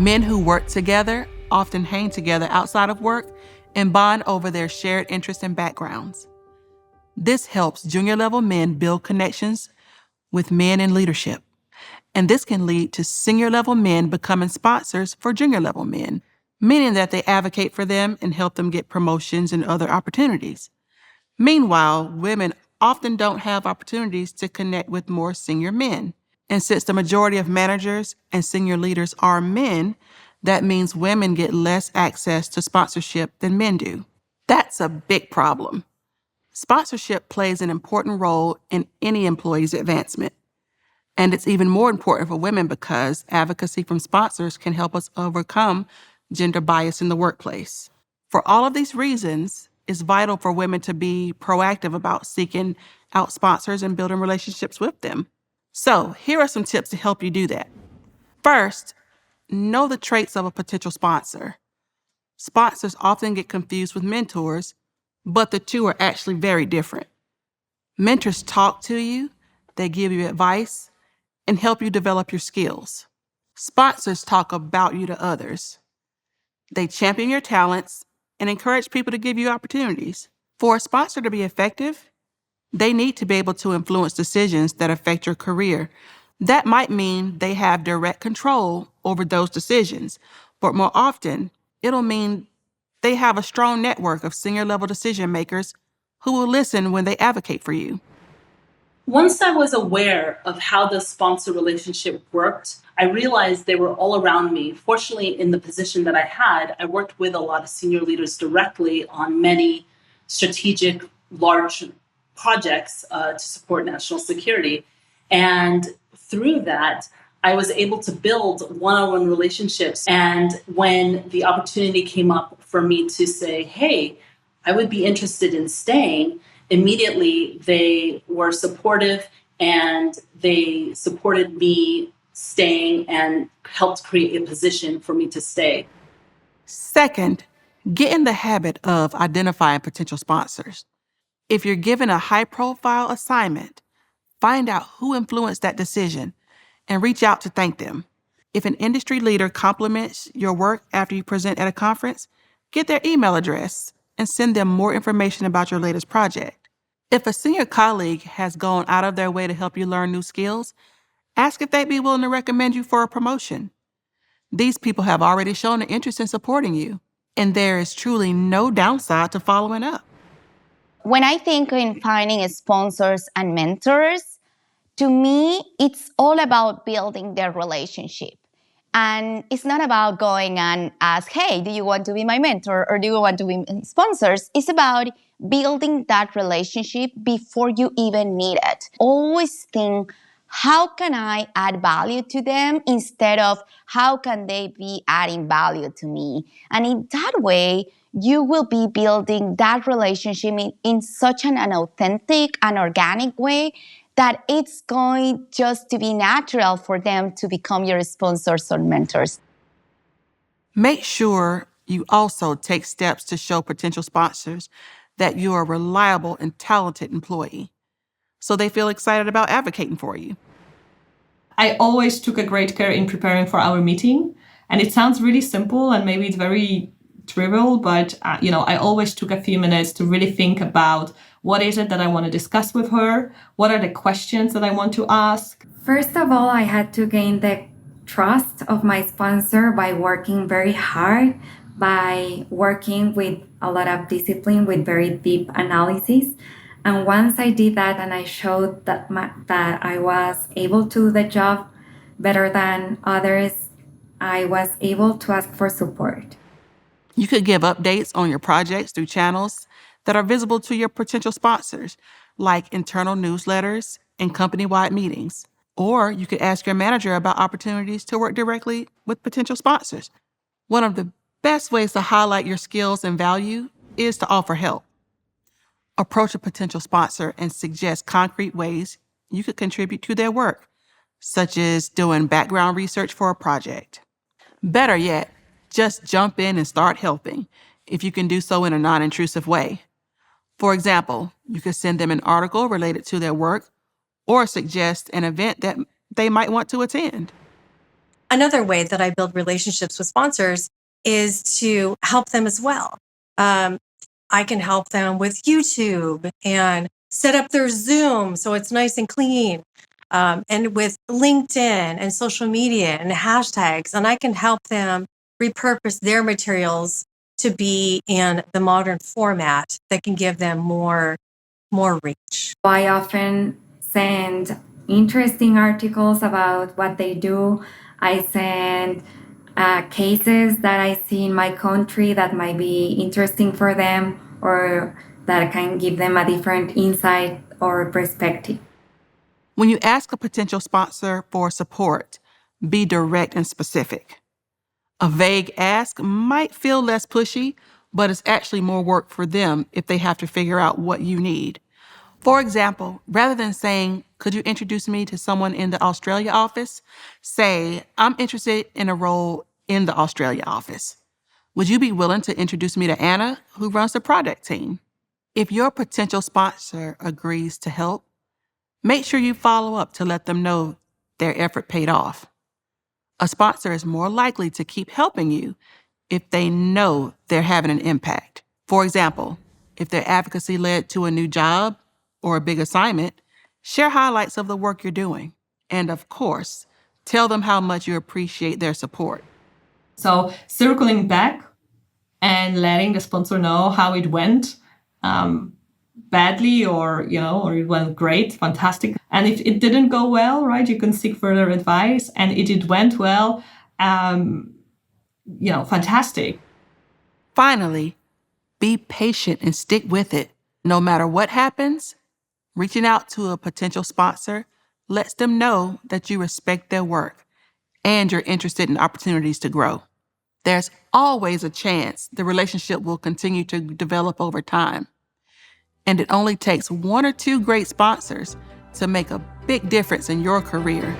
Men who work together often hang together outside of work and bond over their shared interests and backgrounds. This helps junior level men build connections with men in leadership. And this can lead to senior level men becoming sponsors for junior level men, meaning that they advocate for them and help them get promotions and other opportunities. Meanwhile, women often don't have opportunities to connect with more senior men. And since the majority of managers and senior leaders are men, that means women get less access to sponsorship than men do. That's a big problem. Sponsorship plays an important role in any employee's advancement. And it's even more important for women because advocacy from sponsors can help us overcome gender bias in the workplace. For all of these reasons, it's vital for women to be proactive about seeking out sponsors and building relationships with them. So, here are some tips to help you do that. First, know the traits of a potential sponsor. Sponsors often get confused with mentors, but the two are actually very different. Mentors talk to you, they give you advice, and help you develop your skills. Sponsors talk about you to others. They champion your talents and encourage people to give you opportunities. For a sponsor to be effective, they need to be able to influence decisions that affect your career. That might mean they have direct control over those decisions, but more often, it'll mean they have a strong network of senior level decision makers who will listen when they advocate for you. Once I was aware of how the sponsor relationship worked, I realized they were all around me. Fortunately, in the position that I had, I worked with a lot of senior leaders directly on many strategic, large projects to support national security. And through that, I was able to build one-on-one relationships. And when the opportunity came up for me to say, hey, I would be interested in staying, immediately they were supportive and they supported me staying and helped create a position for me to stay. Second, get in the habit of identifying potential sponsors. If you're given a high-profile assignment, find out who influenced that decision and reach out to thank them. If an industry leader compliments your work after you present at a conference, get their email address and send them more information about your latest project. If a senior colleague has gone out of their way to help you learn new skills, ask if they'd be willing to recommend you for a promotion. These people have already shown an interest in supporting you, and there is truly no downside to following up. When I think in finding sponsors and mentors, to me, it's all about building their relationship. And it's not about going and ask, hey, do you want to be my mentor or do you want to be my sponsors? It's about building that relationship before you even need it. Always think, how can I add value to them instead of how can they be adding value to me? And in that way, you will be building that relationship in such an authentic and organic way that it's going just to be natural for them to become your sponsors or mentors. Make sure you also take steps to show potential sponsors that you're a reliable and talented employee, so they feel excited about advocating for you. I always took a great care in preparing for our meeting. And it sounds really simple and maybe it's very trivial, but I always took a few minutes to really think about what is it that I want to discuss with her? What are the questions that I want to ask? First of all, I had to gain the trust of my sponsor by working very hard, by working with a lot of discipline, with very deep analysis. And once I did that and I showed that I was able to do the job better than others, I was able to ask for support. You could give updates on your projects through channels that are visible to your potential sponsors, like internal newsletters and company-wide meetings. Or you could ask your manager about opportunities to work directly with potential sponsors. One of the best ways to highlight your skills and value is to offer help. Approach a potential sponsor and suggest concrete ways you could contribute to their work, such as doing background research for a project. Better yet, just jump in and start helping, if you can do so in a non-intrusive way. For example, you could send them an article related to their work or suggest an event that they might want to attend. Another way that I build relationships with sponsors is to help them as well. I can help them with YouTube and set up their Zoom so it's nice and clean, and with LinkedIn and social media and hashtags. And I can help them repurpose their materials to be in the modern format that can give them more reach. I often send interesting articles about what they do. I send cases that I see in my country that might be interesting for them or that can give them a different insight or perspective. When you ask a potential sponsor for support, be direct and specific. A vague ask might feel less pushy, but it's actually more work for them if they have to figure out what you need. For example, rather than saying, "Could you introduce me to someone in the Australia office?" say, "I'm interested in a role in the Australia office. Would you be willing to introduce me to Anna, who runs the product team?" If your potential sponsor agrees to help, make sure you follow up to let them know their effort paid off. A sponsor is more likely to keep helping you if they know they're having an impact. For example, if their advocacy led to a new job or a big assignment, share highlights of the work you're doing. And of course, tell them how much you appreciate their support. So circling back and letting the sponsor know how it went, badly or it went great, fantastic. And if it didn't go well, right, you can seek further advice. And if it went well, fantastic. Finally, be patient and stick with it. No matter what happens, reaching out to a potential sponsor lets them know that you respect their work and you're interested in opportunities to grow. There's always a chance the relationship will continue to develop over time. And it only takes 1 or 2 great sponsors to make a big difference in your career.